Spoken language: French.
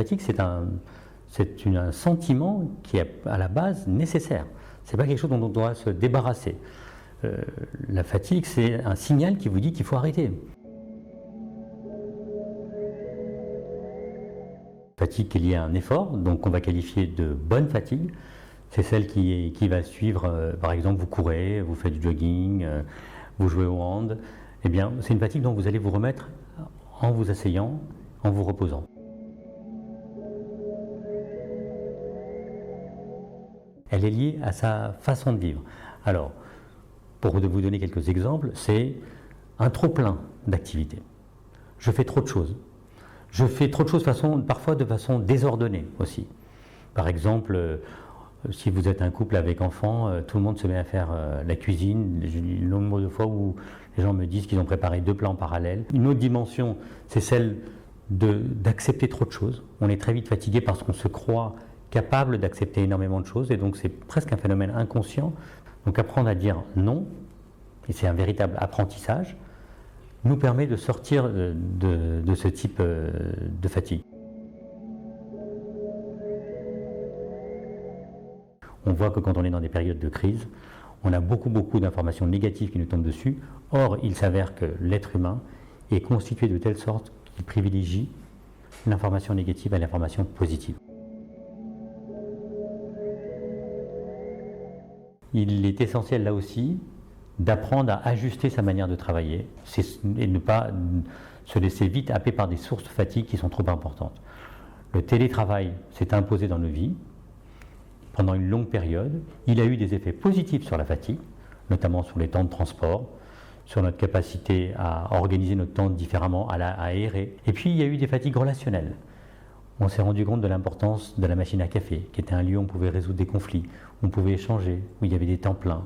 fatigue, c'est un sentiment qui est à la base nécessaire. Ce n'est pas quelque chose dont on doit se débarrasser. La fatigue, c'est un signal qui vous dit qu'il faut arrêter. Fatigue qui est liée à un effort, donc on va qualifier de bonne fatigue. C'est celle qui va suivre, par exemple, vous courez, vous faites du jogging, vous jouez au hand. Eh bien, c'est une fatigue dont vous allez vous remettre en vous asseyant, en vous reposant. Elle est liée à sa façon de vivre. Alors, pour vous donner quelques exemples, c'est un trop-plein d'activités. Je fais trop de choses. Je fais trop de choses parfois de façon désordonnée aussi. Par exemple, si vous êtes un couple avec enfants, tout le monde se met à faire la cuisine. J'ai eu le nombre de fois où les gens me disent qu'ils ont préparé 2 plats en parallèle. Une autre dimension, c'est celle d'accepter trop de choses. On est très vite fatigué parce qu'on se croit capable d'accepter énormément de choses et donc c'est presque un phénomène inconscient. Donc apprendre à dire non, et c'est un véritable apprentissage, nous permet de sortir de ce type de fatigue. On voit que quand on est dans des périodes de crise, on a beaucoup d'informations négatives qui nous tombent dessus. Or, il s'avère que l'être humain est constitué de telle sorte qu'il privilégie l'information négative à l'information positive. Il est essentiel là aussi d'apprendre à ajuster sa manière de travailler et ne pas se laisser vite happer par des sources de fatigue qui sont trop importantes. Le télétravail s'est imposé dans nos vies pendant une longue période. Il a eu des effets positifs sur la fatigue, notamment sur les temps de transport, sur notre capacité à organiser notre temps différemment, à aérer. Et puis il y a eu des fatigues relationnelles. On s'est rendu compte de l'importance de la machine à café, qui était un lieu où on pouvait résoudre des conflits, où on pouvait échanger, où il y avait des temps pleins.